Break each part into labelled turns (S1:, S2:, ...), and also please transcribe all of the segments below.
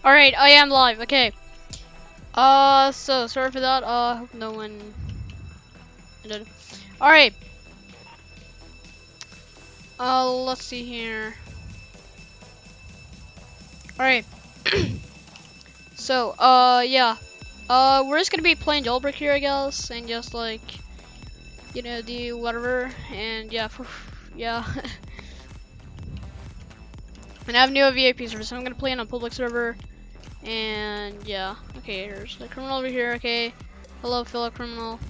S1: Alright, I am live, okay. So sorry for that. Hope no one did. Alright. Let's see here. Alright. So, yeah. We're just gonna be playing Jailbreak here, I guess, and just like, you know, do whatever, and yeah, yeah. And I have new VIP server, so I'm gonna play on a public server, and yeah. Okay, here's the criminal over here, okay. Hello, fellow criminal.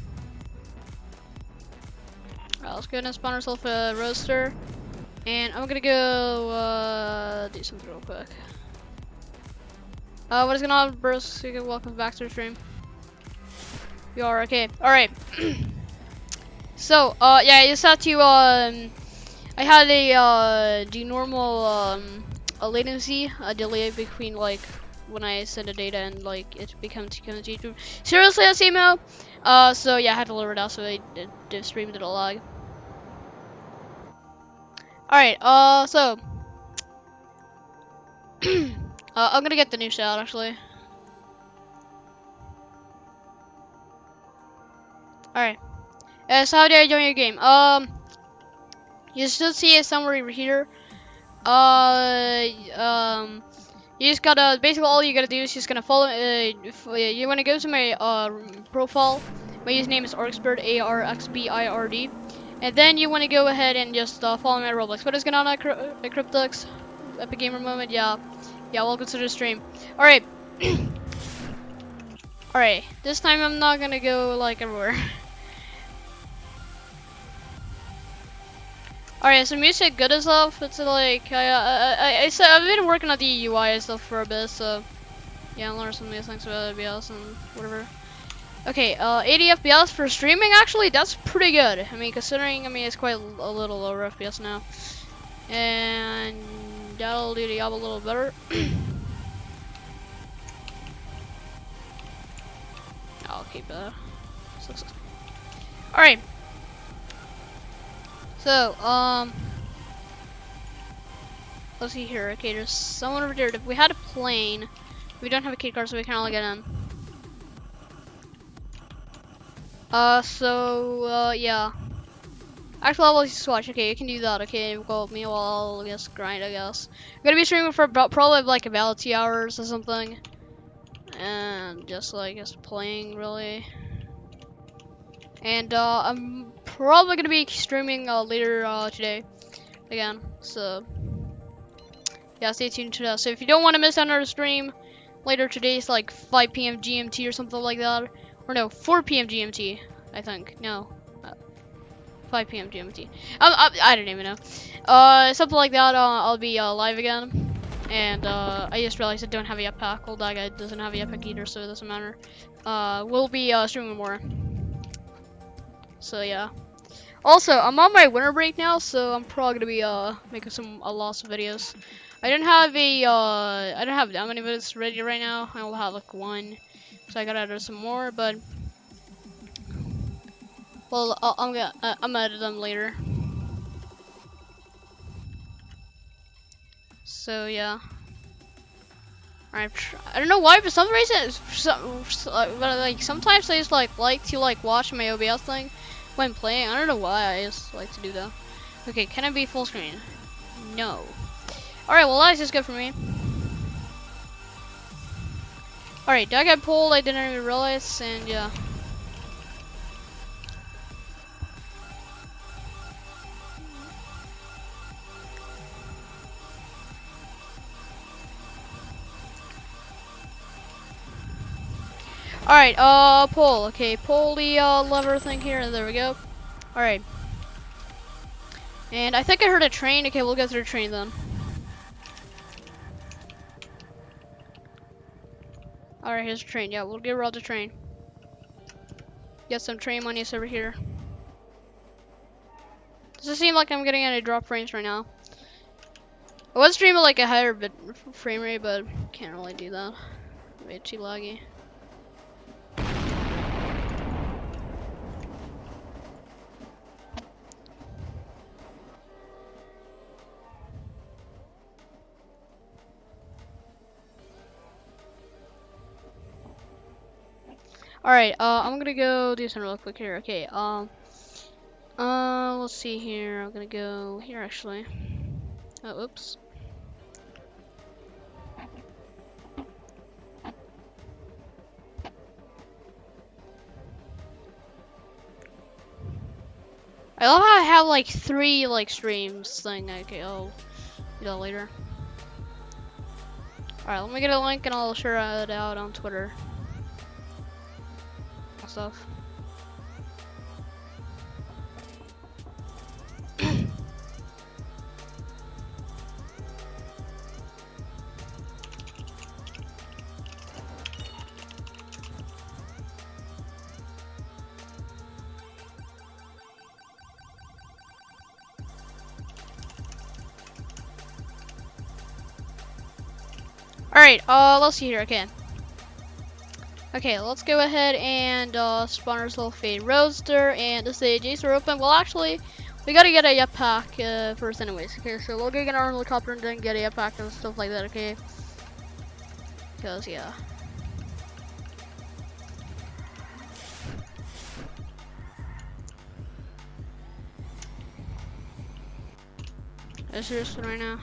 S1: Alright, let's go ahead and spawn ourselves a roaster. And I'm gonna go do something real quick. What is going on, bros? Welcome back to the stream. You are okay. Alright. So, yeah, I just had to, I had a, the normal, a latency, a delay between, like, when I send the data and, like, it becomes YouTube. Seriously, that's email. So, yeah, I had to lower it out so the stream didn't lag. Alright, so. I'm gonna get the new shot, actually. Alright. So how do I join your game? You should see it somewhere over here. You just gotta, basically all you gotta do is just gonna follow, you wanna go to my, profile. My username is Arxbird, ARXBIRD. And then you wanna go ahead and just, follow my Roblox. What is going on at Cryptix? Epic Gamer Moment, yeah. Yeah, welcome to the stream. Alright. Alright, this time I'm not gonna go, like, everywhere. Alright, so music good as stuff. It's like I've been working on the UI and stuff for a bit, so yeah, I learned some new things about FPS and whatever. Okay, 80 FPS for streaming, actually, that's pretty good. I mean, considering, it's quite a little lower FPS now, and that'll do the job a little better. I'll keep that. Alright. So, let's see here. Okay, there's someone over there. If we had a plane, we don't have a key card, so we can't all get in. Yeah. Actually, I'll just watch. Okay, you can do that. Okay, well, meanwhile, I'll just grind, I guess. I'm gonna be streaming for probably like about 2 hours or something. And just playing, really. And, I'm probably gonna be streaming, later, today. Again, so. Yeah, stay tuned to that. So if you don't want to miss another stream later today, it's like 5 p.m. GMT or something like that. Or no, 4 p.m. GMT, I think. No, 5 p.m. GMT. I don't even know. Something like that. I'll be live again. And I just realized I don't have a jetpack. Well, that guy doesn't have a jetpack either, so it doesn't matter. We'll be streaming more. So yeah. Also, I'm on my winter break now, so I'm probably gonna be making a lots of videos. I don't have that many videos ready right now. I will have like one, so I gotta edit some more. But well, I'm gonna edit them later. So yeah. I don't know why, for some reason, but like sometimes I just like to watch my OBS thing when playing. I don't know why, I just like to do that. Okay, can it be full screen? No. Alright, well that's just good for me. Alright, that got pulled, I didn't even realize, and yeah. Alright, pull. Okay, pull the lever thing here, there we go. Alright. And I think I heard a train. Okay, we'll go through the train then. Alright, here's a train. Yeah, we'll get around the train. Get some train money over here. Does it seem like I'm getting any drop frames right now? I was streaming like a higher bit frame rate, but can't really do that. Way too laggy. Alright, I'm gonna go do something real quick here. Okay, let's see here. I'm gonna go here actually. Oh, oops. I love how I have like 3 like streams thing. Okay, I'll do that later. Alright, let me get a link and I'll share it out on Twitter. And stuff. Alright, let's see here. Okay, let's go ahead and spawn ourselves a roadster and this is a J-store open. Well, actually, we gotta get a jetpack first anyways. Okay, so we'll go get our helicopter and then get a jetpack and stuff like that, okay? Because, yeah. I'm serious right now.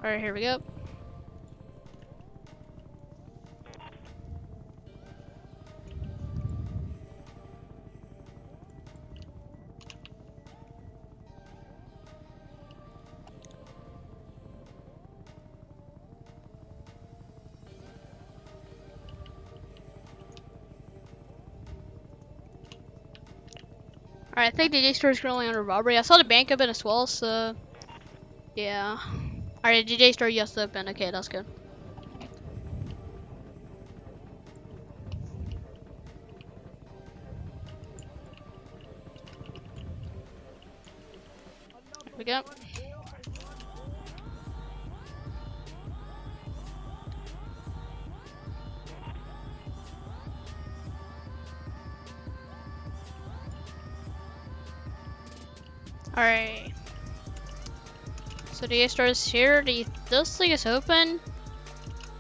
S1: Alright, here we go. Alright, I think the J-store is currently under robbery. I saw the bank open as well, so yeah. Alright, the J-store just opened. Okay, that's good. Here we go. Alright. So the J-store is here. This thing is open.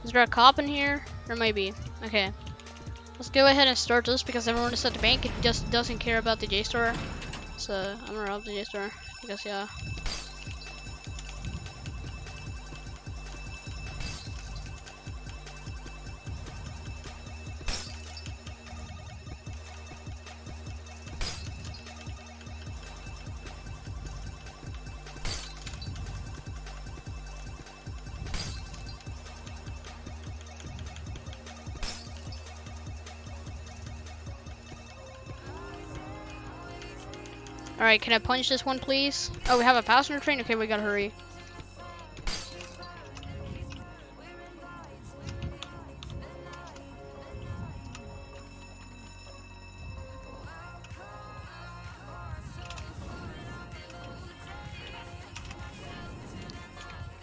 S1: Is there a cop in here? There might be. Okay. Let's go ahead and start this because everyone is at the bank. It just doesn't care about the J-store. So I'm gonna rob the J-store. Because yeah. Alright, can I punch this one, please? Oh, we have a passenger train? Okay, we gotta hurry.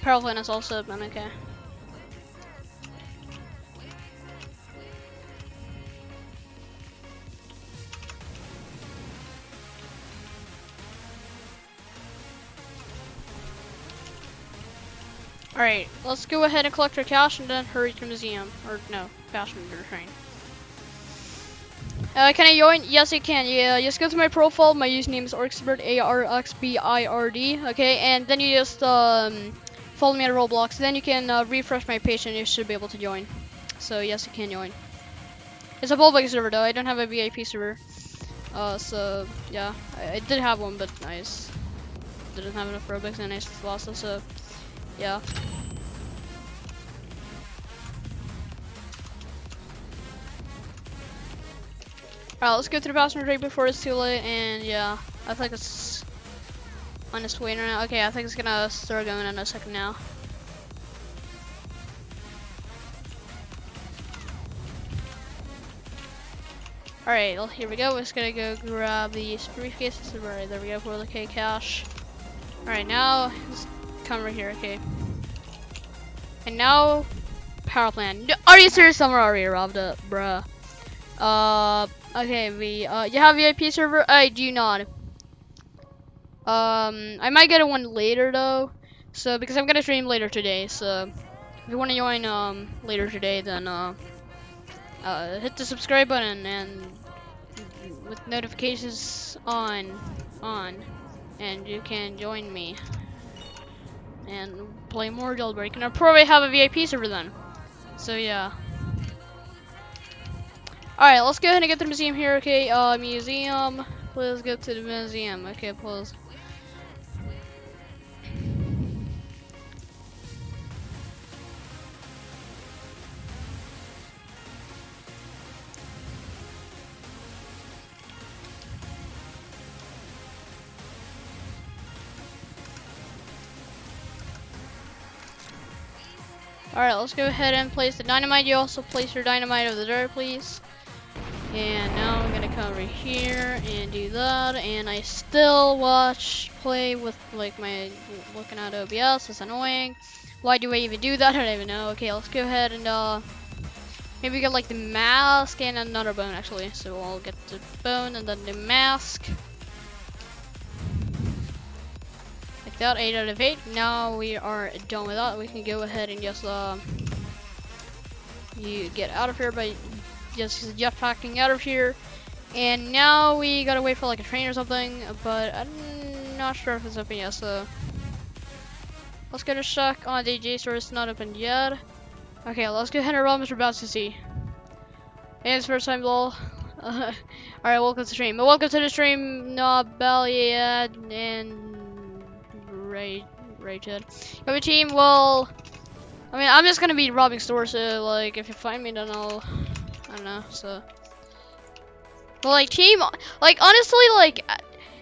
S1: Power plant is also open, okay. Alright, let's go ahead and collect our cash and then hurry to the museum. Or no, passenger train. Can I join? Yes, I can. Yeah, just go to my profile. My username is Arxbird, ARXBIRD. Okay, and then you just follow me on Roblox. Then you can refresh my page and you should be able to join. So yes, you can join. It's a public server though. I don't have a VIP server. So yeah, I did have one, but I just didn't have enough Robux and I just lost it. So yeah. Alright, let's go to the passenger train before it's too late, and yeah, I think it's on its way right now. Okay, I think it's gonna start going in a second now. Alright, well, here we go. We're just gonna go grab the briefcases. Right, there we go for the K cash. Alright, now, let's come right here, okay. And now, power plant. Are you serious? Someone already robbed it, bruh. Okay, you have VIP server? I do not. I might get one later though. So, because I'm gonna stream later today, so if you want to join, later today, then, hit the subscribe button and with notifications on, and you can join me and play more Jailbreak. And I'll probably have a VIP server then. So, yeah. Alright, let's go ahead and get to the museum here, okay? Museum. Please go to the museum. Okay, please. Alright, let's go ahead and place the dynamite. You also place your dynamite over there, please. And now I'm gonna come over here and do that. And I still play with like my looking at OBS. It's annoying. Why do I even do that? I don't even know. Okay, let's go ahead and maybe get like the mask and another bone actually. So I'll get the bone and then the mask. Like that, 8 out of 8. Now we are done with that. We can go ahead and just you get out of here by just jetpacking out of here. And now we gotta wait for like a train or something, but I'm not sure if it's open yet, so let's go to check on the DJ store. It's not open yet. Okay, let's go ahead and roll Mr. Bounce to see. Hey, it's first time lol. Alright, welcome to the stream. Welcome to the stream, Belliad and Rated. Have a team, well, I mean, I'm just gonna be robbing stores, so like, if you find me, then I don't know, so. But like, team, like, honestly, like,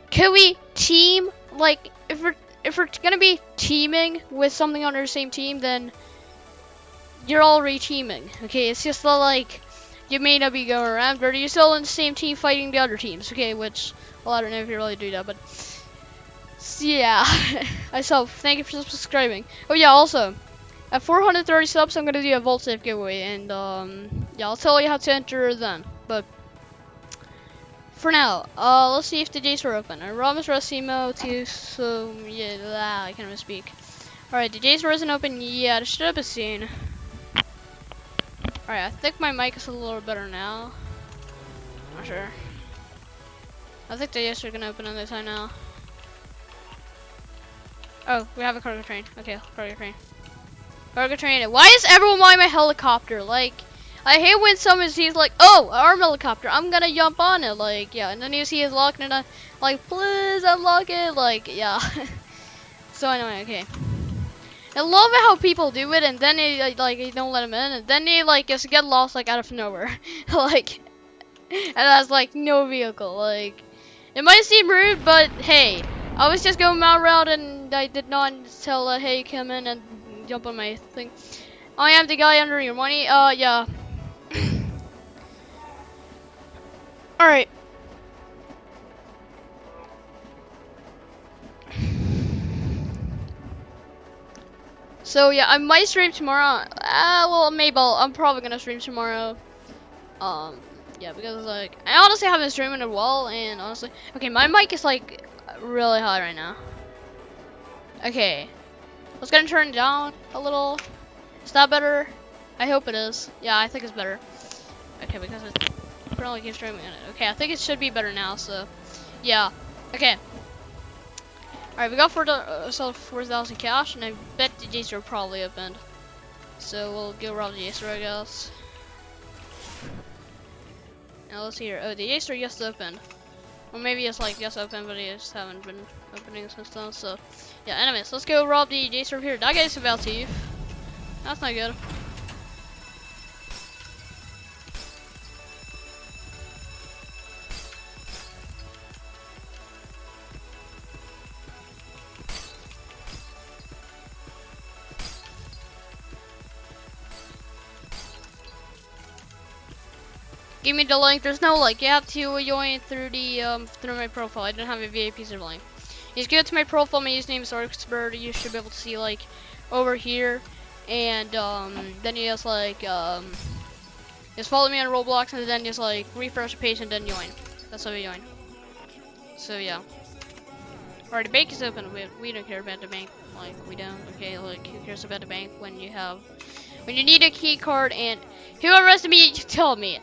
S1: can we team, like, if we're gonna be teaming with something on our same team, then you're already teaming, okay? It's just that, like, you may not be going around, but you're still in the same team fighting the other teams, okay? Which, well, I don't know if you really do that, but yeah. So, thank you for subscribing. Oh yeah, also, at 430 subs, I'm gonna do a Vault Safe giveaway, and yeah, I'll tell you how to enter then. But for now, let's see if the J's are open. I promised Racimo to, so yeah, I can't even speak. Alright, the J's isn't open yet. It should have been soon. Alright, I think my mic is a little better now. Not sure. I think the J's are gonna open on this time now. Oh, we have a cargo train. Okay, cargo train. Cargo train. Why is everyone wanting my helicopter? Like, I hate when someone sees like, oh, our helicopter, I'm gonna jump on it. Like, yeah, and then you see he's locking it on. Like, please unlock it. Like, yeah. So anyway, okay. I love how people do it, and then they like you don't let them in, and then they like just get lost like out of nowhere. Like, and that's like no vehicle. Like, it might seem rude, but hey. I was just going my route and I did not tell hey, come in and jump on my thing. I am the guy under your money. Yeah. Alright. So yeah, I might stream tomorrow. Well, maybe I'm probably gonna stream tomorrow. Yeah, because like I honestly haven't streamed in a while, and honestly, okay, my mic is like really high right now. Okay, let's gonna turn it down a little. Is that better? I hope it is. Yeah, I think it's better. Okay, because it probably keeps streaming in it. Okay, I think it should be better now. So, yeah. Okay. All right, we got 4,000 cash, and I bet the J store probably opened. So we'll go rob the J store, I guess. Now let's see here. Oh, the J store just opened. Or maybe it's like just open, but they just haven't been opening since then. So, yeah. Anyways, let's go rob the J store here. That guy's about to. That's not good. Give me the link. There's no link. You have to join through the through my profile. I don't have a VIP server link. Just go to my profile. My username is Arxbird. You should be able to see like over here, and then you just like Just follow me on Roblox and then just like refresh the page and then join. That's how we join. So yeah. Alright, the bank is open. We don't care about the bank. Like we don't. Okay, like who cares about the bank when you need a key card and who arrested me? Tell me.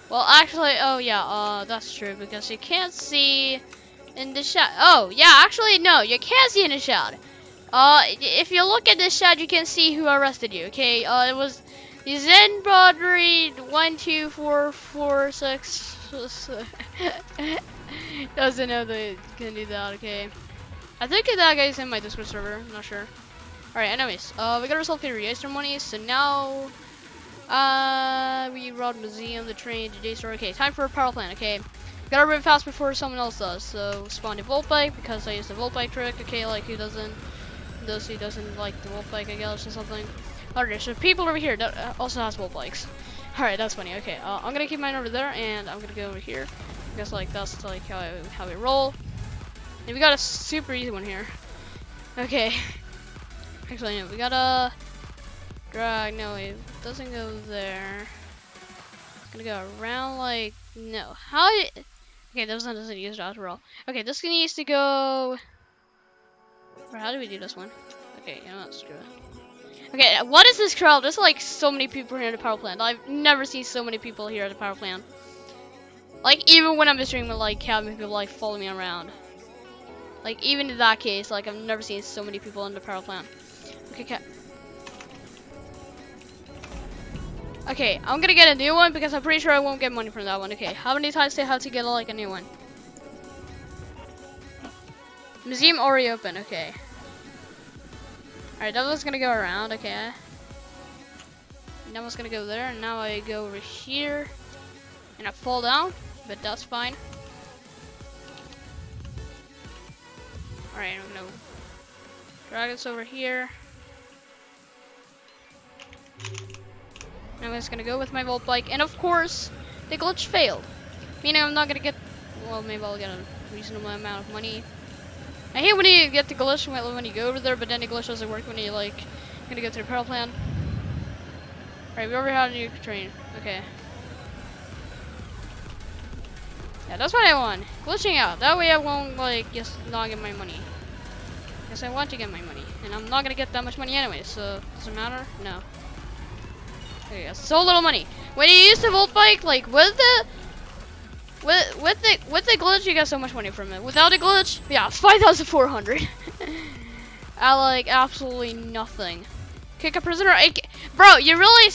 S1: Well, actually, oh yeah, that's true because you can't see in the chat. Oh yeah, actually no, you can't see in the chat. If you look at this chat, you can see who arrested you. Okay, it was Zen Brodery 124446. Doesn't know they can do that. Okay, I think that guy's in my Discord server. I'm not sure. All right, anyways, we got ourselves a register money, so now we robbed museum, the train, the day store. Okay, time for a power plant. Okay, gotta run fast before someone else does. So spawn the volt bike because I used the volt bike trick. Okay, like who doesn't? Those who doesn't like the volt bike, I guess, or something. Alright, so people over here that also has volt bikes. Alright, that's funny. Okay, I'm gonna keep mine over there, and I'm gonna go over here. I guess like that's like how we roll. And we got a super easy one here. Okay. Actually, no, we gotta drag. No, it doesn't go there. It's gonna go around like no. How? Okay, this one doesn't use it after all. Okay, this needs to go. Or how do we do this one? Okay, you know what? Screw it. Okay, what is this crowd? There's like so many people here at the power plant. I've never seen so many people here at the power plant. Like even when I'm streaming, like having people like follow me around. Like even in that case, like I've never seen so many people in the power plant. Okay, okay, I'm gonna get a new one because I'm pretty sure I won't get money from that one. Okay, how many times do I have to get like a new one? Museum already open. Okay. Alright, that one's gonna go around, okay. That one's gonna go there, and now I go over here. And I fall down, but that's fine. Alright, I'm gonna drag this over here. And I'm just gonna go with my volt bike, and of course, the glitch failed. Meaning I'm not gonna get, well, maybe I'll get a reasonable amount of money. I hate when you get the glitch when you go over there, but then the glitch doesn't work when you like gonna go to the power plant. Alright, we already had a new train. Okay. Yeah, that's what I want. Glitching out. That way I won't like just not get my money. Because I want to get my money. And I'm not gonna get that much money anyway, so does it matter? No. Okay, so little money. When you use the volt bike, like with the glitch, you get so much money from it. Without a glitch, yeah, 5,400. I like absolutely nothing. Kick a prisoner, bro. You really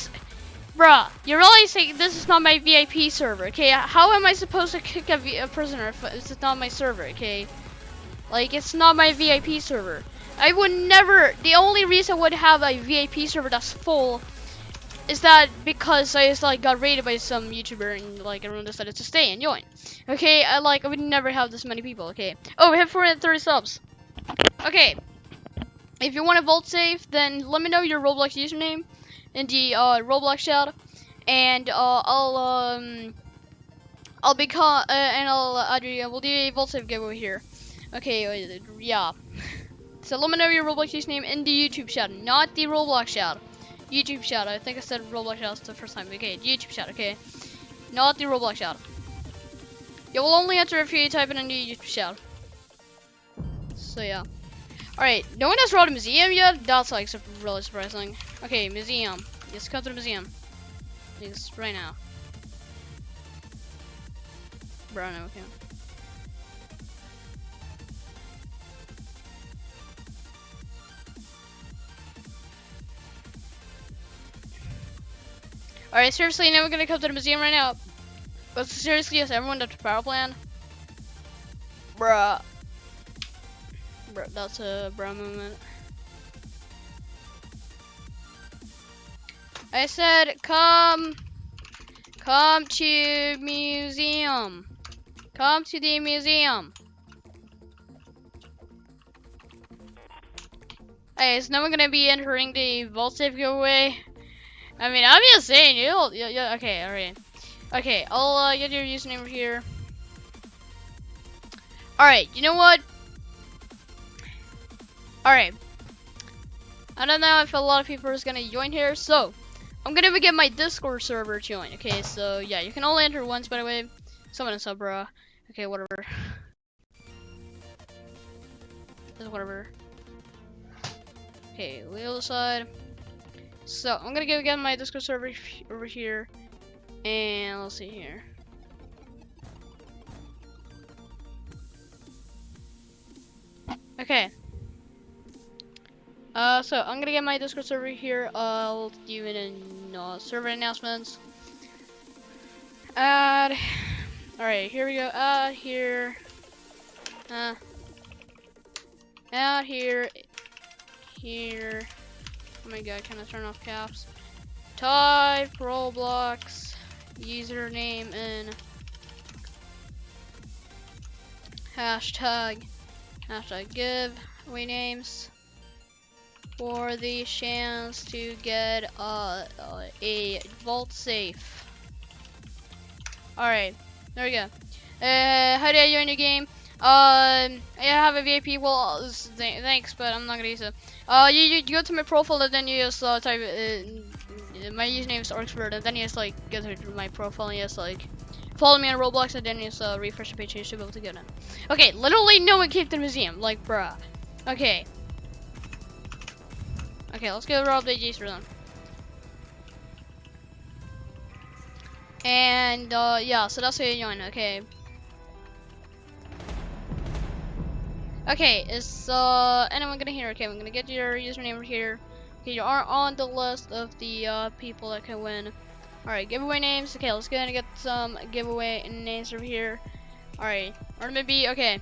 S1: think this is not my VIP server? Okay, how am I supposed to kick a prisoner if it's not my server? Okay, like it's not my VIP server. I would never. The only reason I would have a VIP server that's full is that because I just like got raided by some YouTuber and like everyone decided to stay and join. Okay, I would never have this many people. Okay. Oh, we have 430 subs. Okay. If you want to vault save, then let me know your Roblox username in the Roblox chat, and I'll we'll do a vault save giveaway here. Okay, yeah. So let me know your Roblox username in the YouTube chat, not the Roblox chat. YouTube chat. I think I said Roblox chat the first time. Okay, YouTube chat. Okay, not the Roblox chat. You will only enter if you type it in the YouTube chat. So yeah. All right, no one has robbed a museum yet. That's like really surprising. Okay, museum. Let's come to the museum. Yes, right now. Bro, no, okay. Alright, seriously, now we're gonna come to the museum right now. But seriously, yes, everyone to the power plant. Bruh. Bruh, that's a bruh moment. I said, come to museum. Come to the museum. Hey, so now we're gonna be entering the vault safe giveaway. I mean, I'm just saying, yeah, okay, alright. Okay, I'll get your username over here. Alright, you know what? Alright. I don't know if a lot of people are gonna join here, so I'm gonna get my Discord server joined. Okay, so yeah, you can only enter once, by the way. Someone is sub, bruh. Okay, whatever. Just whatever. Okay, wheel side. So I'm gonna go get my Discord server over here, and let's see here. Okay. So I'm gonna get my Discord server here. I'll do it in server announcements. Add. All right, here we go. Add here. Add here. Here. Oh my god, can I turn off caps? Type Roblox username and hashtag giveaway names for the chance to get a vault safe. Alright, there we go. How do I join the game? I have a VIP. Well, thanks, but I'm not gonna use it. You go to my profile and then you just type my username is Orxford, and then you just like go to my profile and you just like follow me on Roblox, and then you just refresh the page and you should be able to get in. Okay, literally no one came to the museum, like bruh. Okay. Okay, let's go rob the G's for them. And yeah, so that's how you join. Okay. Okay, is anyone gonna hear? Okay, I'm gonna get your username over here. Okay, you are on the list of the people that can win. Alright, giveaway names. Okay, let's go ahead and get some giveaway names over here. Alright, or maybe, okay.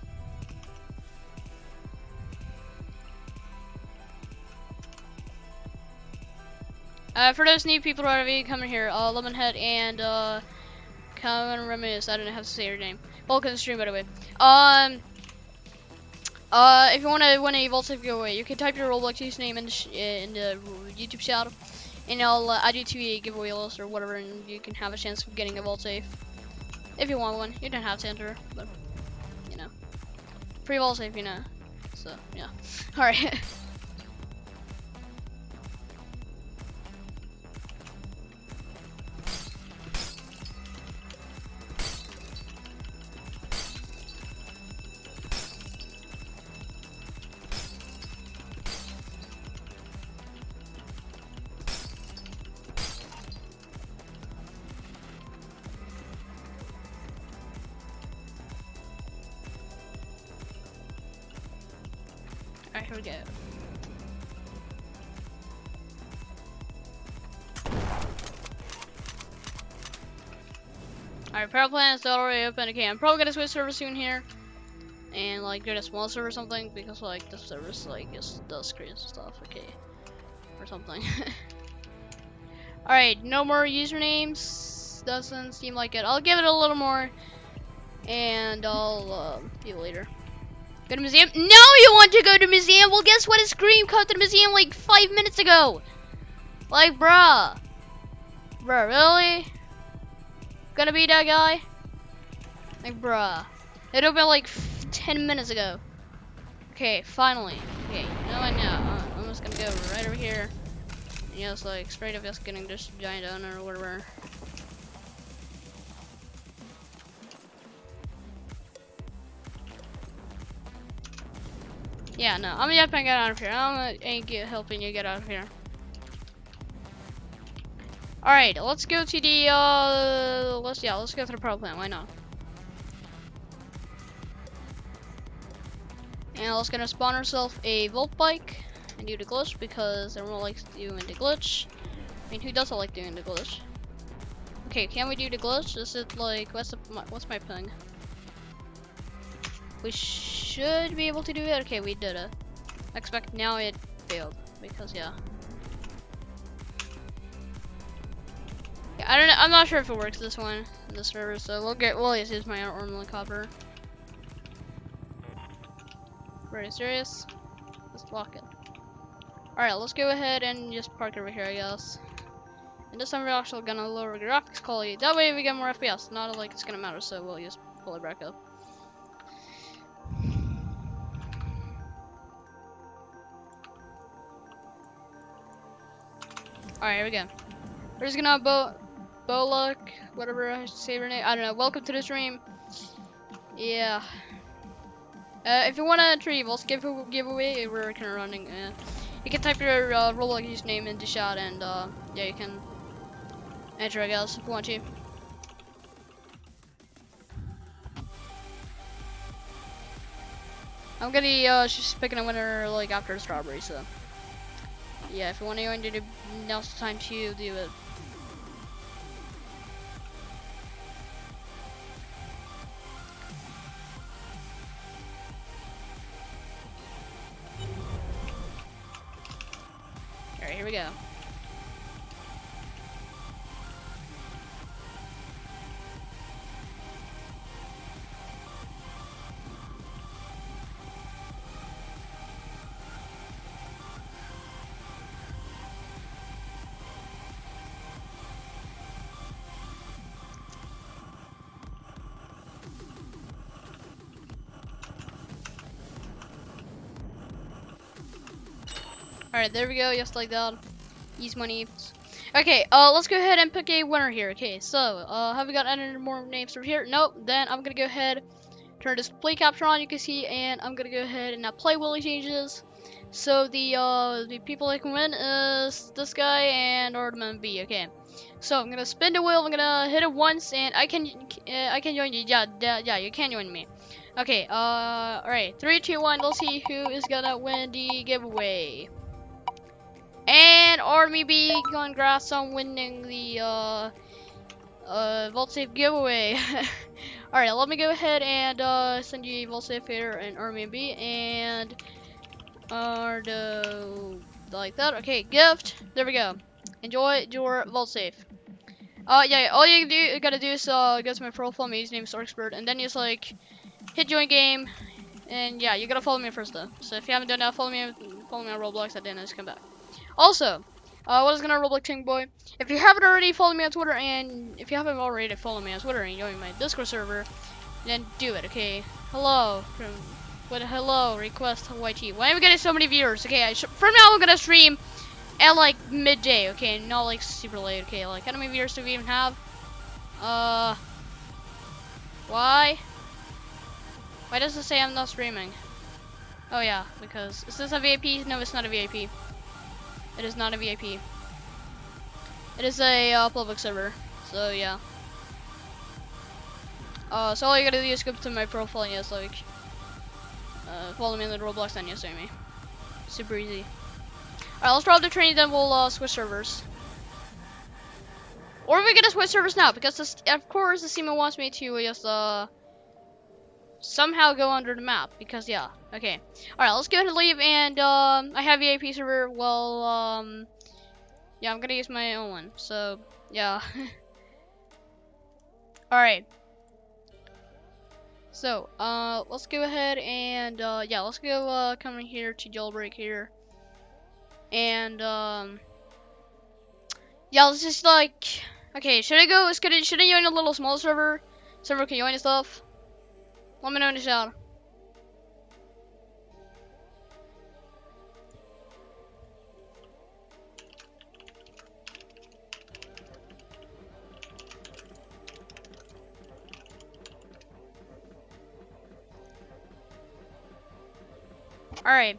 S1: For those new people who are coming here, Lemonhead and Calvin Remiss, I don't know how to say your name. Welcome to the stream, by the way. If you want to win a vault safe giveaway, you can type your Roblox username in the YouTube chat, and I'll add you to a giveaway list or whatever, and you can have a chance of getting a vault safe. If you want one, you don't have to enter, but you know, free vault safe, you know. So yeah, all right. Alright, here we go. Alright, power plant is already open. Okay, I'm probably gonna switch server soon here. And like get a small server or something, because like this service like just does crazy stuff, okay. Or something. Alright, no more usernames. Doesn't seem like it. I'll give it a little more. And I'll see you later. Go to museum? No, you want to go to museum? Well, guess what? A scream come to the museum like 5 minutes ago. Like, bruh. Bruh, really? Gonna be that guy? Like, bruh. It opened like 10 minutes ago. Okay, finally. Okay, you know what now? I'm just gonna go right over here. And just like straight up just getting this giant donut or whatever. Yeah, no, I'm gonna get out of here. I'm gonna helping you get out of here. Alright, let's go to the let's go to the power plant, why not? And let's gonna spawn ourselves a Volt bike and do the glitch, because everyone likes doing the glitch. I mean, who doesn't like doing the glitch? Okay, can we do the glitch? Is it like what's my ping? We should be able to do it. Okay, we did it. I expect now it failed because yeah. I don't know. I'm not sure if it works this one in the server, so we'll just use my normal copper. Very serious. Let's lock it. All right, let's go ahead and just park over here, I guess. And this time we're actually gonna lower the graphics quality. That way we get more FPS. Not like it's gonna matter, so we'll just pull it back up. Alright, here we go. We're just gonna Boluk, whatever I say her name. I don't know. Welcome to the stream. Yeah. If you want a Trivels giveaway, we're kind of running. You can type your Roblox username in the chat, and yeah, you can enter, I guess, if you want to. I'm gonna be just picking a winner like after the strawberry, so yeah, if you want to join, now's the time to do it. Alright, here we go. Alright, there we go, just like that. Easy money. Okay, let's go ahead and pick a winner here. Okay, so, have we got any more names over here? Nope. Then I'm gonna go ahead, turn display capture on, you can see, and I'm gonna go ahead and now play Willy changes. So the people that can win is this guy and Ornament B. Okay, so I'm gonna spin the wheel. I'm gonna hit it once, and I can join you. Yeah, you can join me. Okay, all right, 3, 2, 1. Let's see who is gonna win the giveaway. And Army B, congrats on winning the Vault Safe giveaway. Alright, let me go ahead and send you a Vault Safe here and Army B and like that. Okay, gift. There we go. Enjoy your Vault Safe. Yeah, all you gotta do is go to my profile, my username is Expert, and then you just like hit join game, and yeah, you gotta follow me first though. So if you haven't done that, follow me on Roblox, and then just come back. Also, what is gonna Roblox King Boy? If you haven't already, follow me on Twitter, and if you haven't already, follow me on Twitter and join my Discord server, then do it, okay? Hello, hello, request YT. Why am I getting so many viewers? Okay, from now I'm gonna stream at like midday, okay? Not like super late, okay? Like, how many viewers do we even have? Why? Why does it say I'm not streaming? Oh yeah, because, is this a VIP? No, it's not a VIP. It is not a VIP. It is a public server. So yeah. So all you gotta do is go to my profile and just like follow me in the Roblox and just join me. Super easy. Alright, let's drop the training, then we'll switch servers. Or we're gonna switch servers now because this, of course the Seaman wants me to just somehow go under the map because yeah. Okay. Alright, let's go ahead and leave, and I have VIP server. Well, yeah, I'm gonna use my own one. So yeah. Alright. So let's go ahead and yeah, let's go come in here to Jailbreak here. And yeah, let's just like, okay, should I join a little small server? Server can join and stuff? Let me know in the chat. Alright.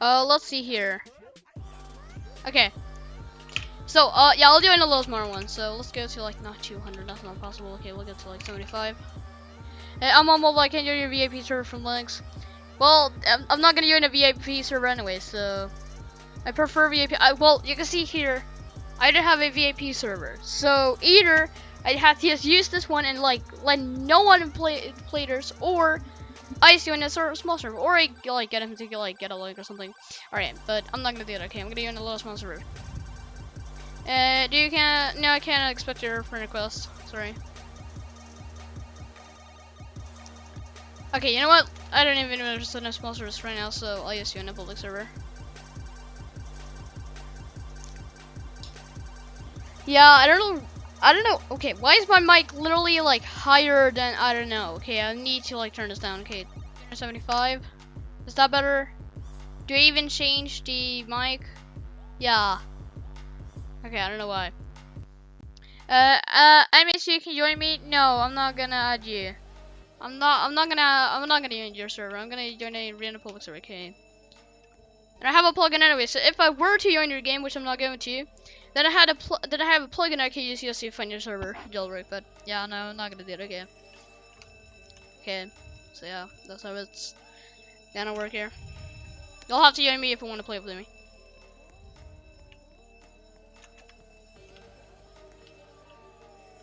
S1: Let's see here. Okay. So, yeah, I'll do it in a little smaller one. So, let's go to, like, not 200. That's not possible. Okay, we'll get to, like, 75. I'm on mobile. I can't join your VIP server from Linux. Well, I'm not gonna join a VIP server anyway, so I prefer VIP. Well, you can see here, I don't have a VIP server. So, either I have to just use this one and, like, let no one play players, or I just join a small server, or I like get him to like get a link or something. Alright, but I'm not gonna do that. Okay, I'm gonna join a little small server. No, I can't expect your friend request. Sorry. Okay, you know what? I don't even know if there's enough small servers right now, so I'll just join a public server. Yeah, I don't know. Okay, why is my mic literally like higher than, I don't know. Okay, I need to like turn this down. Okay, 75. Is that better? Do I even change the mic? Yeah. Okay, I don't know why. I miss you. Can you join me? No, I'm not gonna add you. I'm not gonna join your server. I'm gonna join a random public server. Okay. And I have a plugin anyway. So if I were to join your game, which I'm not going to, then I have a plugin I can use just to find your server, Jailbreak. But yeah, no, I'm not gonna do it. Okay. Okay. So yeah, that's how it's gonna work here. You'll have to join me if you want to play with me.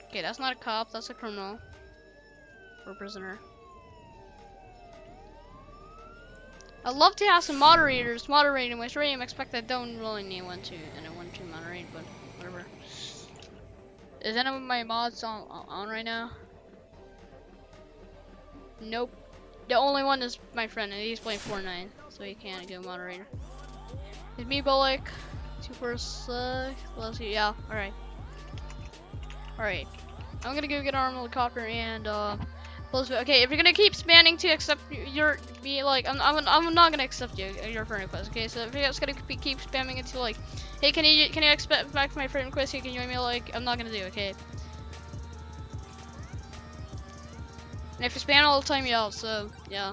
S1: Okay, that's not a cop. That's a criminal or prisoner. I'd love to have some moderators moderating my stream, except I don't really need anyone to moderate, but whatever. Is any of my mods on right now? Nope. The only one is my friend, and he's playing Fortnite, so he can't go moderator. It's me, Bullock. 246. Let's see. Yeah. All right. All right. I'm gonna go get our helicopter and okay, if you're gonna keep spamming to accept your I'm not gonna accept your friend request. Okay, so if you're just gonna keep spamming it to like, hey, can you accept back my friend request? You can join me. Like, I'm not gonna do it, okay. And if you spam all the time, yeah. So yeah.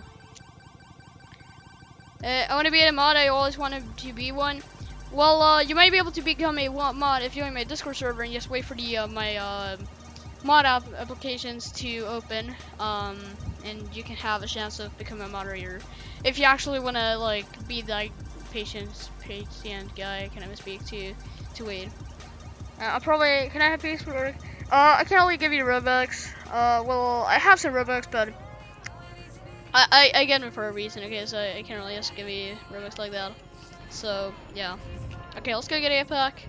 S1: I want to be a mod. I always wanted to be one. Well, you might be able to become a mod if you join my Discord server and just wait for the my mod applications to open, and you can have a chance of becoming a moderator if you actually want to like be the patient guy. Can I speak to Wade? I'll probably, can I have peace for work? I can only give you Robux. Well, I have some Robux, but I get them for a reason. Okay, so I can't really just give you Robux like that. So yeah. Okay, let's go get a pack.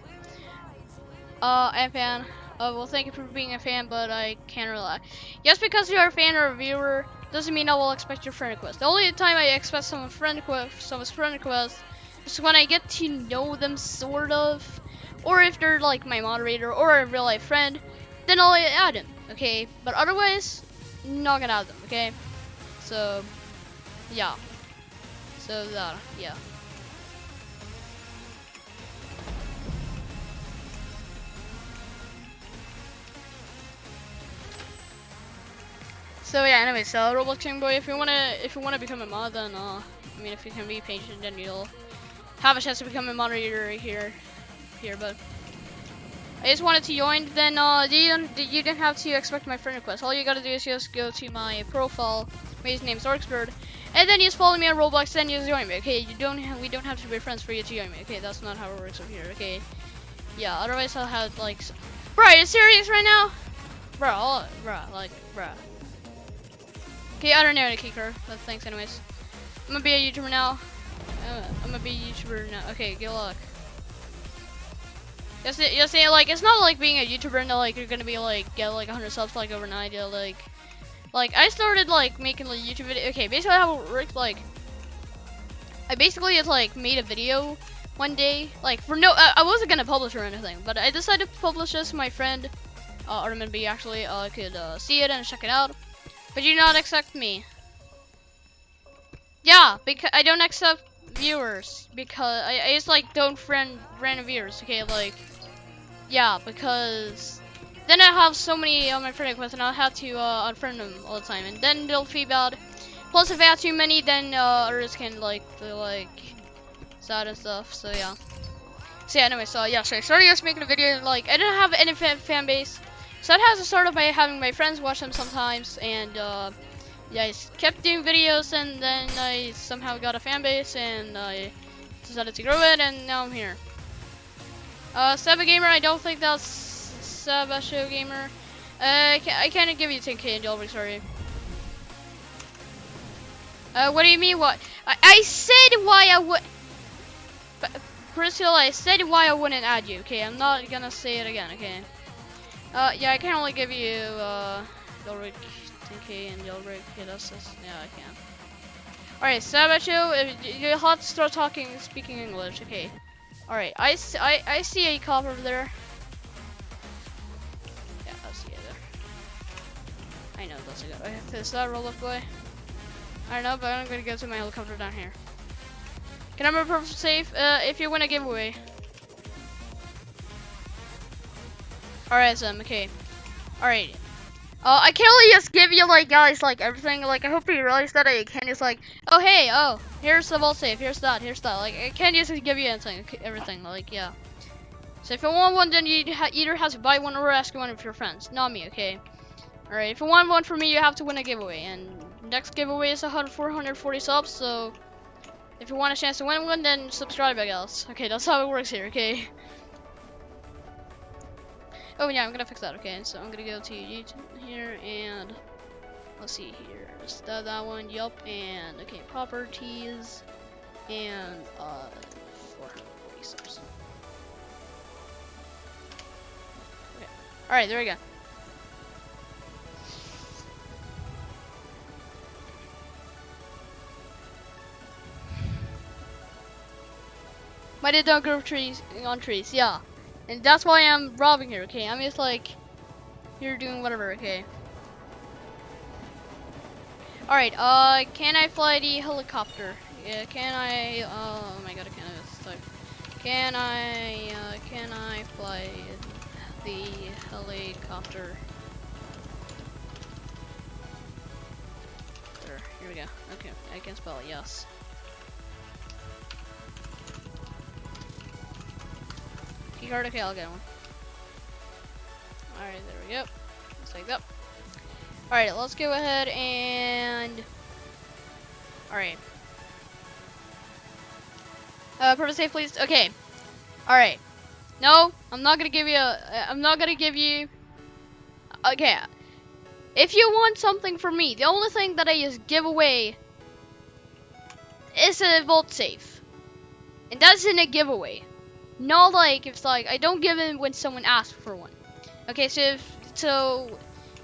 S1: I'm a fan. Well, thank you for being a fan, but I can't rely. Just because you're a fan or a viewer doesn't mean I will expect your friend request. The only time I expect someone's friend request is when I get to know them, sort of, or if they're like my moderator or a real life friend, then I'll add them. Okay, but otherwise, not gonna add them. Okay, so yeah, yeah. So yeah, anyways, Roblox boy, if you wanna become a mod, then I mean, if you can be patient, then you'll have a chance to become a moderator here. But I just wanted to join. Then you didn't have to expect my friend request. All you gotta do is just go to my profile. My name's Orcsbird, and then you just follow me on Roblox. Then you just join me. Okay, we don't have to be friends for you to join me. Okay, that's not how it works over here. Okay, yeah. Otherwise, I'll have like, bro, are you serious right now, bro? Bro. Okay, I don't know how to kick her, but thanks anyways. I'm gonna be a YouTuber now. I'm gonna be a YouTuber now. Okay, good luck. Just say like, it's not like being a YouTuber and like you're gonna be like get like 100 subs like overnight. Yeah, like I started like making like YouTube video. Okay, basically how it worked, like I basically just like made a video one day, like for no, I wasn't gonna publish or anything, but I decided to publish this. My friend Armin B actually could see it and check it out. But you do not accept me. Yeah, because I don't accept viewers, because I just like don't friend random viewers. Okay, like yeah, because then I have so many on my friend requests and I'll have to unfriend them all the time, and then they'll feel bad. Plus, if I have too many, then others can like feel like sad and stuff. So yeah. So yeah, anyway, so yeah, so I started just making a video. Like I didn't have any fan base. So that has to start off by having my friends watch them sometimes, and yeah, I kept doing videos, and then I somehow got a fan base, and I decided to grow it, and now I'm here. Seba Gamer, I don't think that's Seba Show Gamer. I can't give you 10k in Jailbreak, sorry. What do you mean, what? I said why I would... Priscilla, I said why I wouldn't add you, okay? I'm not gonna say it again, okay? Yeah, I can only give you, Jailbreak, 10k and Jailbreak. Okay, yeah, I can. Alright, Sabacho, you'll have to start speaking English, okay. Alright, I see a cop over there. Yeah, I see it there. I know that's a guy. Okay, is that a Roblox boy? I don't know, but I'm gonna go to my helicopter down here. Can I remember safe, if you win a giveaway? Alright, Sam, okay. Alright. I can't really just give you, like, guys, like, everything. Like, I hope you realize that I can't just, like, oh, hey, oh, here's the vault safe, here's that. Like, I can't just give you anything, everything, like, yeah. So if you want one, then you either have to buy one or ask one of your friends. Not me, okay? Alright, if you want one from me, you have to win a giveaway. And next giveaway is 440 subs, so if you want a chance to win one, then subscribe, I guess. Okay, that's how it works here, okay? Oh yeah, I'm gonna fix that, okay? So I'm gonna go to YouTube here, and let's see here. Just that one, yup, and okay, properties, and 440 subs. Okay, alright, there we go. My dad don't grow trees on trees, yeah. And that's why I'm robbing here, okay? I'm just like here doing whatever, okay? Alright, can I fly the helicopter? Yeah, can I oh my god, I can't type. Can I fly the helicopter? There, here we go. Okay, I can spell it, yes. Keycard, okay, I'll get one. Alright, there we go. Just like that. Alright, let's go ahead and... Alright. Purpose safe, please. Okay. Alright. No, I'm not gonna give you I'm not gonna give you... Okay. If you want something from me, the only thing that I just give away is a vault safe. And that's in a giveaway. Not like, it's like, I don't give it when someone asks for one. Okay, so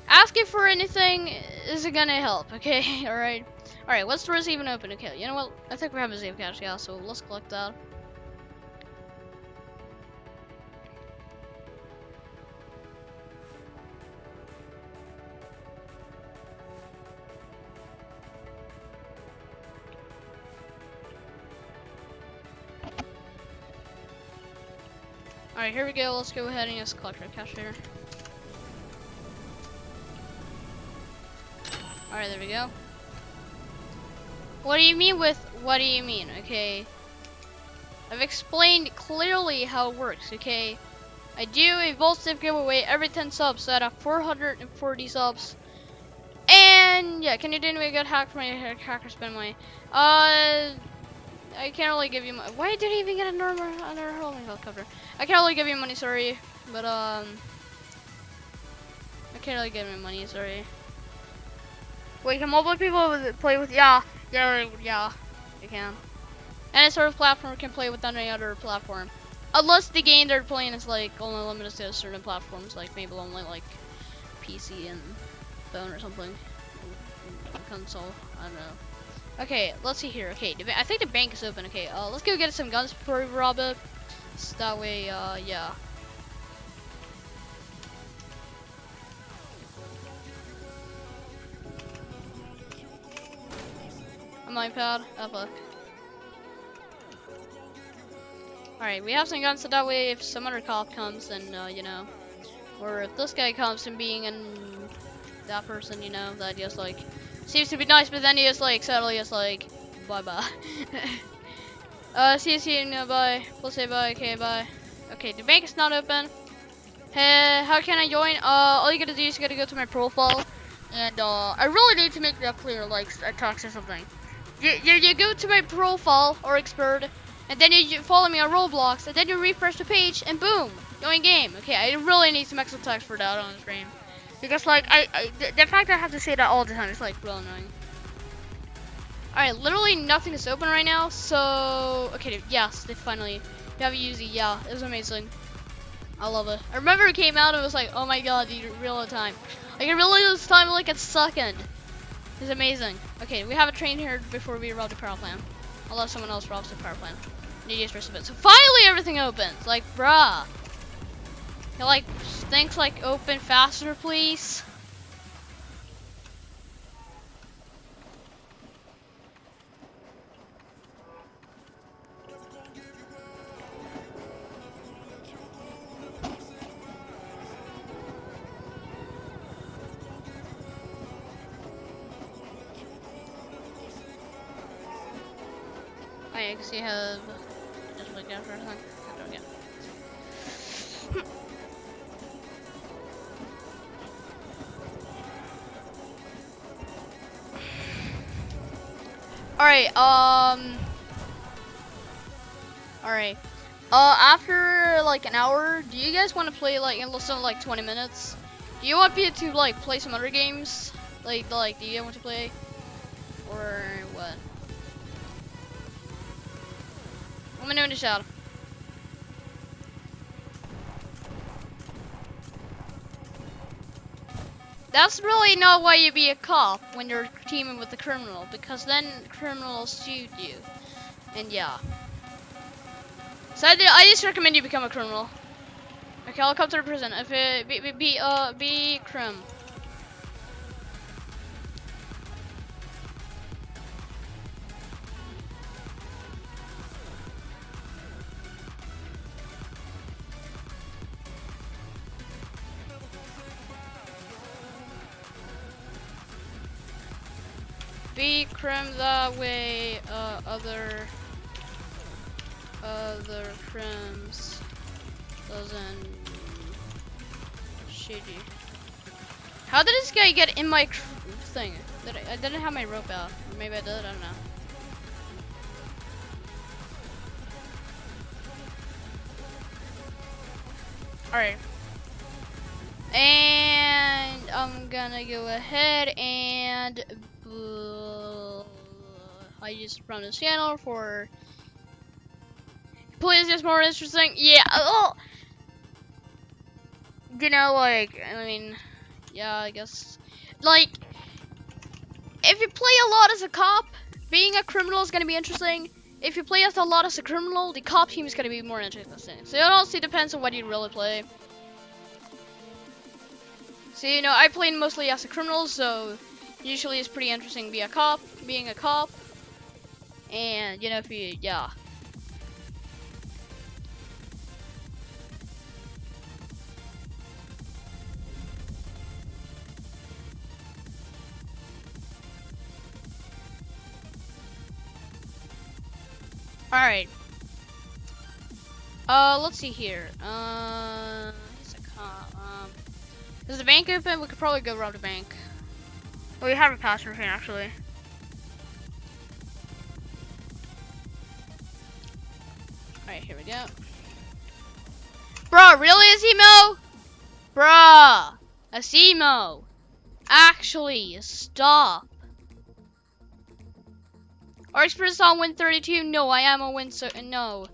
S1: asking for anything isn't gonna help, okay? Alright. Alright, what's the doors even open? Okay, you know what? I think we have a save cache, yeah, so let's collect that. Alright, here we go. Let's go ahead and just collect our cash here. Alright, there we go. What do you mean with what do you mean? Okay. I've explained clearly how it works, okay? I do a vault safe giveaway every 10 subs, so I have 440 subs. And yeah, can you do me a good hack for my hacker spend money? I can't really give you money. Why did I even get a normal helicopter? I can't really give you money, sorry. But I can't really give you money, sorry. Wait, can mobile people play with? Yeah, you can. Any sort of platform can play with any other platform, unless the game they're playing is like only limited to certain platforms, like maybe only like PC and phone or something, console. I don't know. Okay, let's see here. Okay, I think the bank is open. Okay, let's go get some guns before we rob it. So that way, yeah. A mine pad. Oh, fuck. Alright, we have some guns so that way if some other cop comes and, you know, or if this guy comes and being that person, you know, that just like seems to be nice, but then he just like suddenly just like bye bye. See you soon, bye. We'll say bye, okay, bye. Okay, the bank is not open. Hey, how can I join? All you gotta do is you gotta go to my profile, and I really need to make that clear, like I talked or something. You go to my profile or expert, and then you follow me on Roblox, and then you refresh the page, and boom, join game. Okay, I really need some extra text for that on the screen. Because like the fact that I have to say that all the time is like real annoying. Alright, literally nothing is open right now, so okay, yes, they finally have a Uzi. Yeah, it was amazing. I love it. I remember it came out and it was like, oh my god, you real time. Like it really was time like a second. It's amazing. Okay, we have a train here before we rob the power plant. Unless someone else robs the power plant. Need to use rest of it. So finally everything opens. Like, bruh. Can like things like open faster, please? Wait, because you have just like after everything. Yeah. Alright, alright. After like an hour, do you guys want to play like in less than like 20 minutes? Do you want me to like play some other games? Like do you want to play? Or what? Let me know in the chat. That's really not why you be a cop when you're teaming with the criminal, because then criminals shoot you. And yeah. So I just recommend you become a criminal. Okay, I'll come to the prison. If it be crim. Be crim that way. Other crims doesn't shoot you. How did this guy get in my thing? I didn't have my rope out. Or maybe I did. I don't know. Alright. And I'm gonna go ahead and I just run this channel for please just more interesting. Yeah. Oh. You know, like, I mean, yeah, I guess like if you play a lot as a cop, being a criminal is gonna be interesting. If you play as a lot as a criminal, the cop team is gonna be more interesting. So it also depends on what you really play. So you know, I play mostly as a criminal, so usually it's pretty interesting being a cop, and you know, if you yeah. All right. Let's see here. He's a cop. Is the bank open? We could probably go rob the bank. Well, we have a passenger here actually. Alright, here we go. Bro, really, Asimo? Bruh, Asimo. Actually, stop. Our experience on Win 32? No, I am on Win no,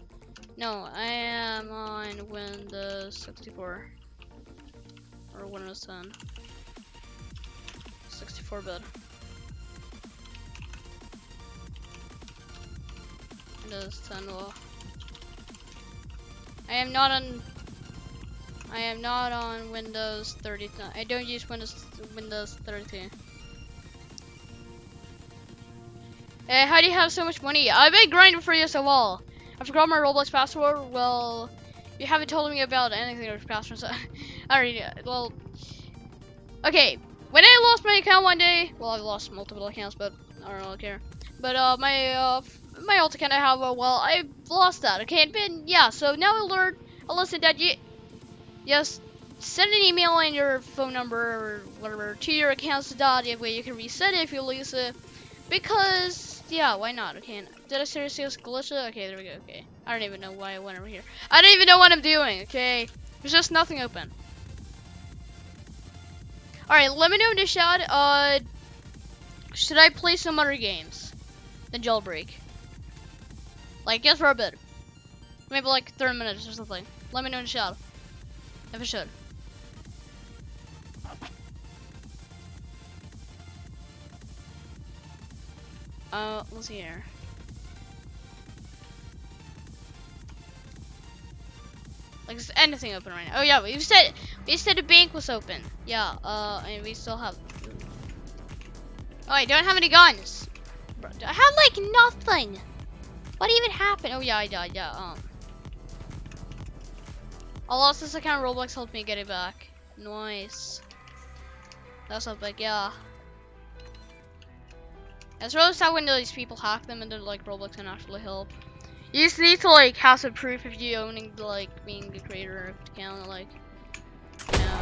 S1: I am on Windows 64 or Windows 10. 64-bit. Windows 10. Well, I am not on Windows 32. I don't use Windows 32. How do you have so much money? I've been grinding for years a while. I forgot my Roblox password. Well, you haven't told me about anything with password, so I already well. Okay, when I lost my account one day, well, I've lost multiple accounts, but I don't really care. But my old account I have, well, I lost that. Okay, and then yeah, so now I learned a lesson that you just send an email and your phone number or whatever to your accounts that way you can reset it if you lose it. Because yeah, why not? Okay, did I seriously just glitch it? Okay, there we go. Okay, I don't even know why I went over here. I don't even know what I'm doing. Okay, there's just nothing open. All right, let me know in the chat. Should I play some other games than Jailbreak? Like just for a bit, maybe like 30 minutes or something. Let me know in the chat if I should. Let's see here. Like, is anything open right now? Oh yeah, we said the bank was open. Yeah. And we still have. Oh, I don't have any guns. Bro, I have like nothing. What even happened? Oh yeah, I died. Yeah. I lost this account. Roblox helped me get it back. Nice. That's not big. Yeah. It's really sad when these people hack them and then like Roblox can actually help. You just need to like have some proof if you owning like being the creator of the account, like, you know,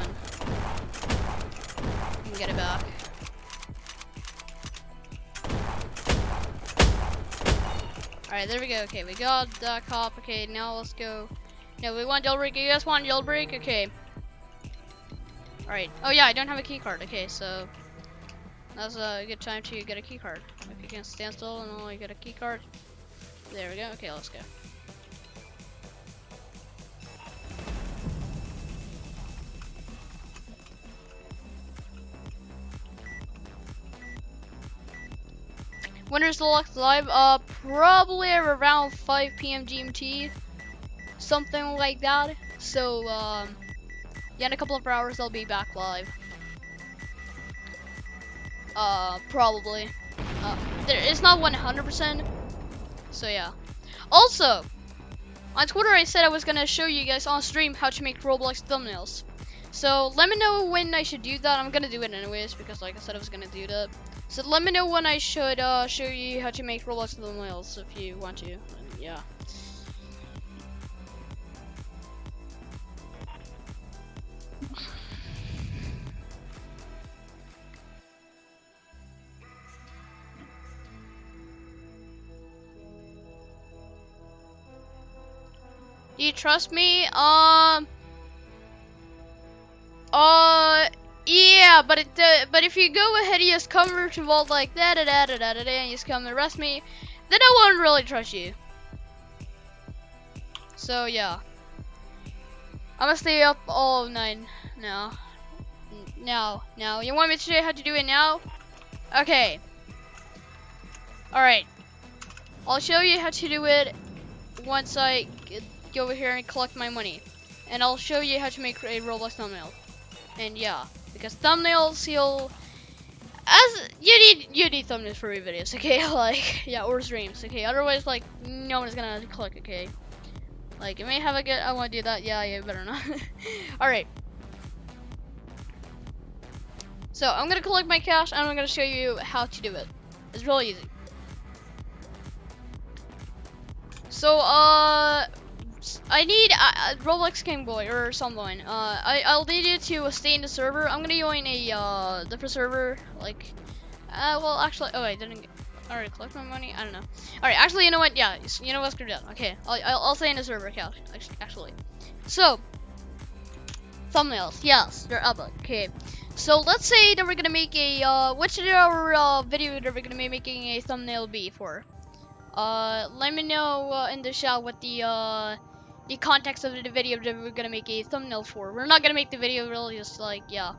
S1: and you can get it back. Alright, there we go. Okay, we got the cop. Okay, now let's go. No, we want jailbreak. You guys want jailbreak? Okay. Alright. Oh yeah, I don't have a key card. Okay, so that's a good time to get a key card. If you can stand still and only get a key card. There we go. Okay, let's go. Winners Deluxe Live, probably around 5 p.m. GMT, something like that. So, yeah, in a couple of hours I'll be back live. Probably. It's not 100%. So yeah. Also, on Twitter I said I was gonna show you guys on stream how to make Roblox thumbnails. So let me know when I should do that. I'm gonna do it anyways because, like I said, I was gonna do that. So let me know when I should show you how to make Roblox thumbnails if you want to. And yeah. Do you trust me? Yeah, but if you go ahead and just cover to vault like that, and you just come and arrest me, then I won't really trust you. So yeah, I'm gonna stay up all night now. Now, you want me to show you how to do it now? Okay. All right. I'll show you how to do it once I go over here and collect my money, and I'll show you how to make a Roblox thumbnail. And yeah, because thumbnails, you need thumbnails for your videos, okay? Like, yeah, or streams, okay? Otherwise, like, no one's gonna click, okay? Like, you may have a good, I want to do that. Yeah, you better not. All right. So I'm gonna collect my cash, and I'm gonna show you how to do it. It's really easy. So I need Roblox King Boy or someone. I'll need you to stay in the server. I'm gonna join a different server. Like, well, actually, oh, I didn't. Alright, collect my money. I don't know. Alright, actually, you know what? Yeah, you know what? Screw that. Okay, I'll stay in the server account. Actually, so thumbnails. Yes, they're up. Okay. So let's say that we're gonna make a which should our video that we're gonna be making a thumbnail be for? Let me know in the chat what the context of the video that we're gonna make a thumbnail for. We're not gonna make the video really, just like, yeah.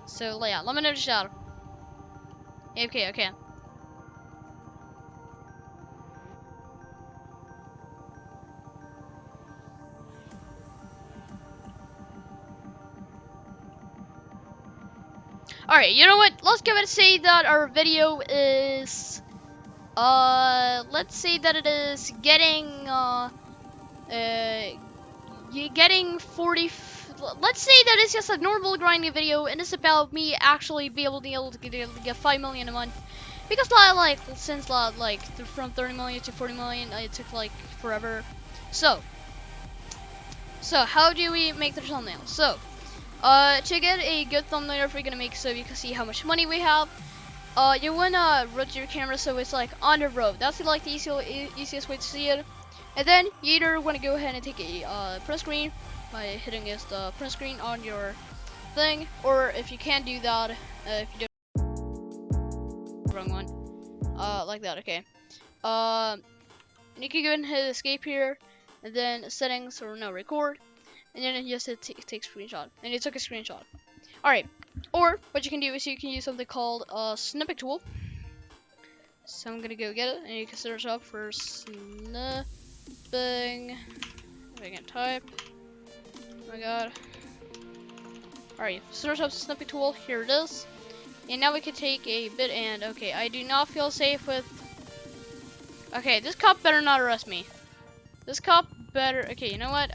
S1: So yeah, let me know in the chat. Okay. Alright, you know what? Let's go ahead and say that our video is let's say that it is getting you getting 40 let's say that it's just a normal grinding video, and it's about me actually be able to get 5 million a month, because like since like from 30 million to 40 million it took like forever. So how do we make the thumbnail? So to get a good thumbnail, if we're gonna make so you can see how much money we have, you wanna rotate your camera so it's like on the road. That's like the easiest way to see it. And then you either wanna go ahead and take a print screen by hitting the print screen on your thing, or if you can't do that, if you don't, wrong one, like that. Okay. You can go ahead and hit escape here, and then settings or no record, and then you just hit take screenshot, and it took a screenshot. Alright, or what you can do is you can use something called a snippet tool. So I'm gonna go get it, and you can search up for snipping. If I can type. Oh my god. Alright, search up snipping tool, here it is. And now we can take a bit and, okay, I do not feel safe with, okay, this cop better not arrest me. This cop better, okay, you know what?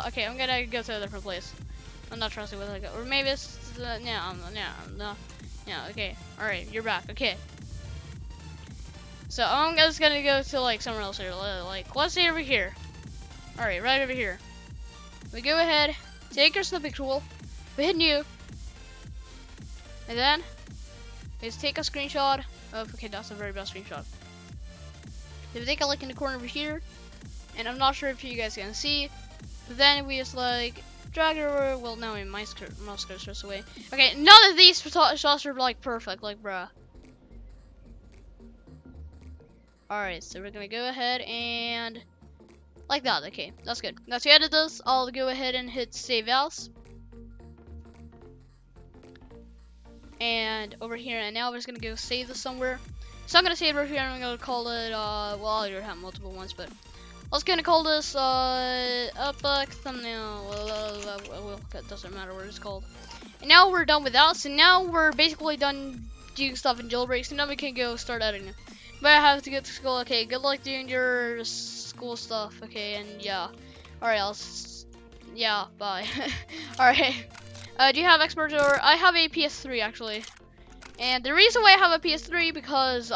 S1: Okay, I'm gonna go to a different place. I'm not trusting with it, or maybe it's, no, okay, alright, you're back, okay. So I'm just gonna go to like somewhere else here. Like let's say over here. All right, right over here. We go ahead, take our snipping tool, we hit new, and then let's take a screenshot of. Okay, that's the very best screenshot. If we take a look in the corner over here, and I'm not sure if you guys can see, but then we just like drag it over. Well, no, my mouse goes away. Okay, none of these shots are like perfect, like bruh. Alright, so we're gonna go ahead and like that. Okay, that's good. Now to edit this, I'll go ahead and hit save as. And over here, and now we're just gonna go save this somewhere. So I'm gonna save it over here, and I'm gonna call it well, I already have multiple ones, but I was gonna call this upload thumbnail. Well, it doesn't matter what it's called. And now we're done with that. So now we're basically done doing stuff in Jailbreak. So now we can go start editing. But I have to get to school. Okay, good luck doing your school stuff. Okay, and yeah. Alright, yeah, bye. Alright. Do you have expert or I have a PS3 actually. And the reason why I have a PS3 because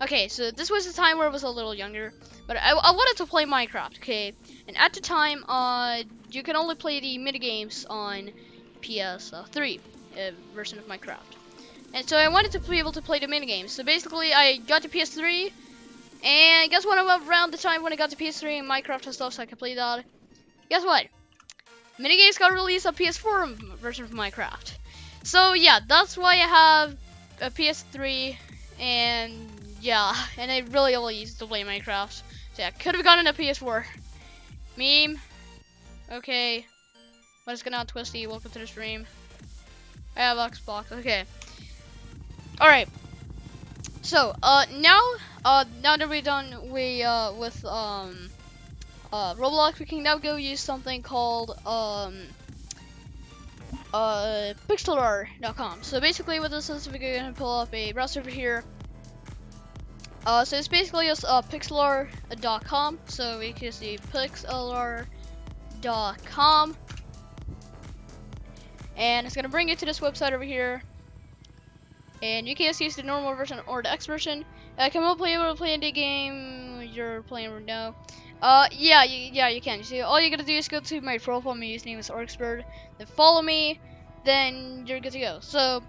S1: okay, so this was the time where I was a little younger, but I wanted to play Minecraft, okay? And at the time, you can only play the mini games on PS3 version of Minecraft. And so I wanted to be able to play the mini games. So basically, I got the PS3, and guess what? Around the time when I got the PS3 and Minecraft and stuff, so I could play that. Guess what? Mini games got released on PS4 version of Minecraft. So yeah, that's why I have a PS3, and yeah, and I really only used to play Minecraft. So yeah, could have gotten a PS4. Meme. Okay. What is going on, Twisty? Welcome to the stream. I have Xbox. Okay. Alright. So, now that we're done with Roblox, we can now go use something called pixlr.com. So basically what this is, we're gonna pull up a browser over here. So it's basically just pixlr.com. So we can see pixlr.com, and it's gonna bring you to this website over here. And you can just use the normal version or the X version. Can we be able to play indie game you're playing right now? Yeah, you can. You see, all you gotta do is go to my profile. My username is Orcsbird. Then follow me. Then you're good to go. So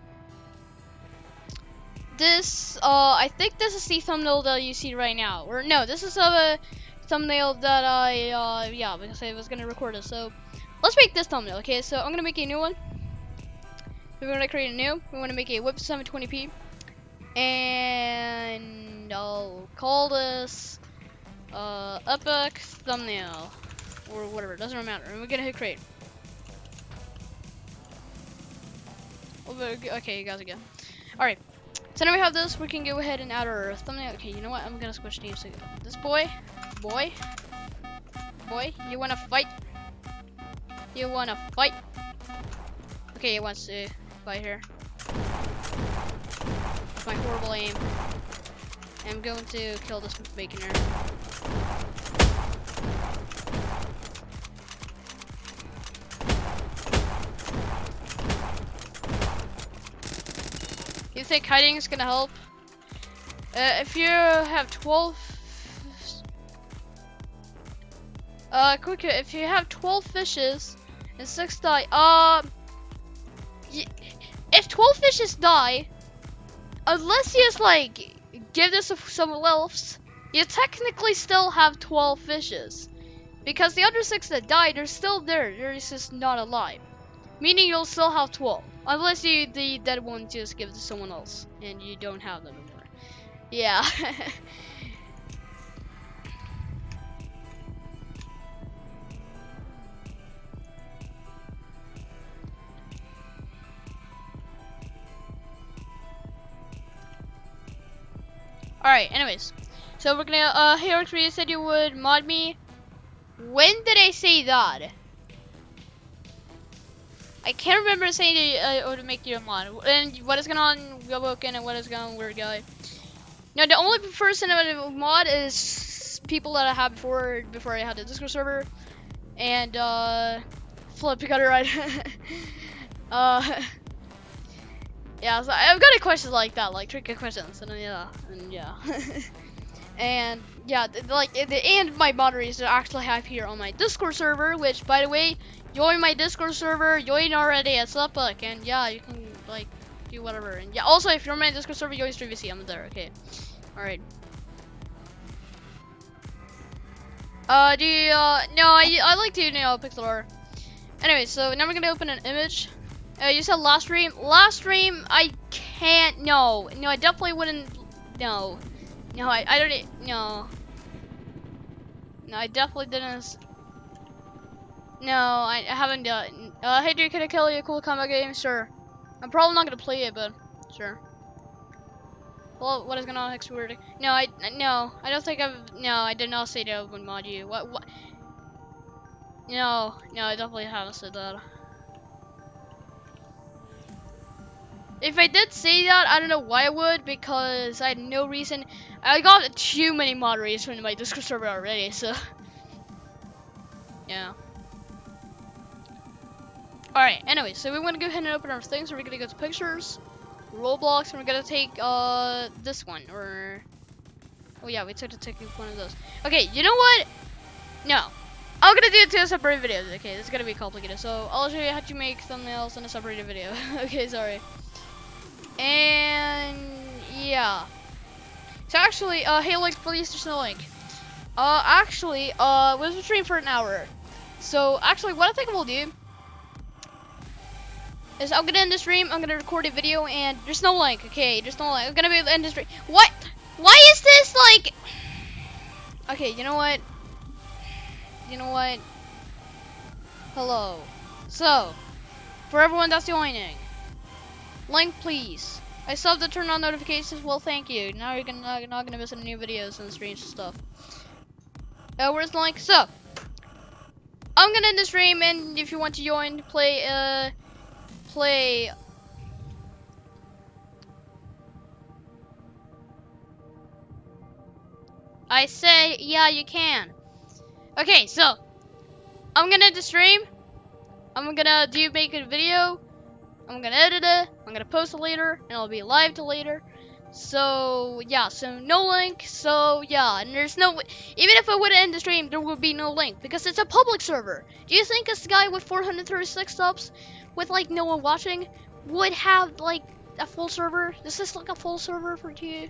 S1: this, I think this is the thumbnail that you see right now. Or no, this is a thumbnail that I, yeah, because I was gonna record it. So let's make this thumbnail. Okay, so I'm gonna make a new one. We're gonna create a new. We want to make a whip 720p, and I'll call this epic thumbnail or whatever. It doesn't matter. And we're gonna hit create. Okay, you guys again. All right. So now we have this. We can go ahead and add our thumbnail. Okay, you know what? I'm gonna switch names. So this boy, you wanna fight? You wanna fight? Okay, he wants to fight here. With my horrible aim, I'm going to kill this baconer. You think hiding is gonna help? If you have 12, quick, if you have 12 fishes and 6 die, if 12 fishes die, unless you just like give this to someone else, you technically still have 12 fishes, because the other 6 that died, they're still there. They're just not alive, meaning you'll still have 12, unless the dead one just give it to someone else and you don't have them anymore. Yeah. Alright, anyways. So we're gonna, hey Orcs, you said you would mod me. When did I say that? I can't remember saying to make you a mod. And what is going on, Wilboken, and what is going on, Weird Guy? Now, the only person I would mod is people that I had before I had the Discord server. And, Flip, you got it right. Yeah, Yeah, so I've got questions like that, like tricky questions, and yeah. And yeah, and my moderators I actually have here on my Discord server, which by the way, join my Discord server, join already at Slapbook, and yeah, you can like do whatever. And yeah, also if you're on my Discord server, join StreamVC, I'm there. Okay, all right. No, I like to pixel art. Anyway, so now we're gonna open an image. You said last stream. Last stream, I can't. No, I definitely wouldn't. No, I don't. No, I definitely didn't. No, I haven't done. Hey, dude, can I kill you? A cool combat game? Sure. I'm probably not gonna play it, but sure. Well, what is going on next word? No, I don't think I did not say that I would mod you. What? No, I definitely haven't said that. If I did say that, I don't know why I would, because I had no reason. I got too many moderators from my Discord server already, so yeah. Alright, anyway, so we want to go ahead and open our things, so we're gonna go to pictures, Roblox, and we're gonna take this one, or oh yeah, we took to take one of those. Okay, you know what? No, I'm gonna do two separate videos. Okay, this is gonna be complicated, so I'll show you how to make thumbnails in a separate video. Okay, sorry. And yeah, so actually, hey, like, please, there's no link. Actually, we'll stream for an hour. So actually, what I think we'll do is I'm gonna end the stream. I'm gonna record a video, and there's no link. Okay, there's no link. I'm gonna be able to end the stream. What? Why is this like? Okay, you know what? Hello. So, for everyone that's joining, link please. I still have to turn on notifications. Well, thank you. Now you're not gonna miss any new videos and streams and stuff. Where's the link? So, I'm gonna end the stream, and if you want to join, play. I say, yeah, you can. Okay, so I'm gonna end the stream. I'm gonna make a video. I'm gonna edit it. I'm gonna post it later, and it'll be live till later. So yeah, so no link. So yeah, and there's no. Even if I would end the stream, there would be no link because it's a public server. Do you think this guy with 436 subs, with like no one watching, would have like a full server? Is this like a full server for you?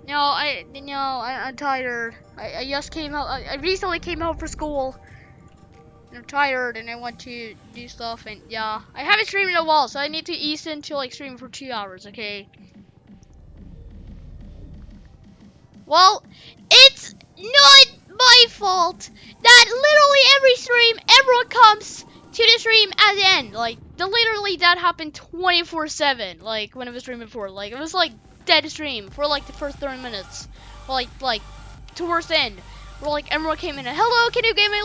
S1: No, I'm tired. I just came out. I recently came home for school. I'm tired and I want to do stuff, and yeah, I haven't streamed in a while, so I need to ease into like streaming for 2 hours. Okay. Well, it's not my fault that literally every stream, everyone comes to the stream at the end. Like, literally that happened 24/7. Like when I was streaming before, like it was like dead stream for like the first 30 minutes, or like towards the end, where like everyone came in and hello, can you give me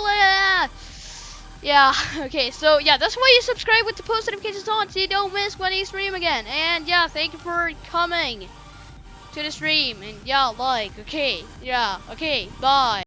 S1: yeah, okay, so yeah, that's why you subscribe with the post notifications on so you don't miss when you stream again. And yeah, thank you for coming to the stream, and yeah, like, okay, yeah, okay, bye.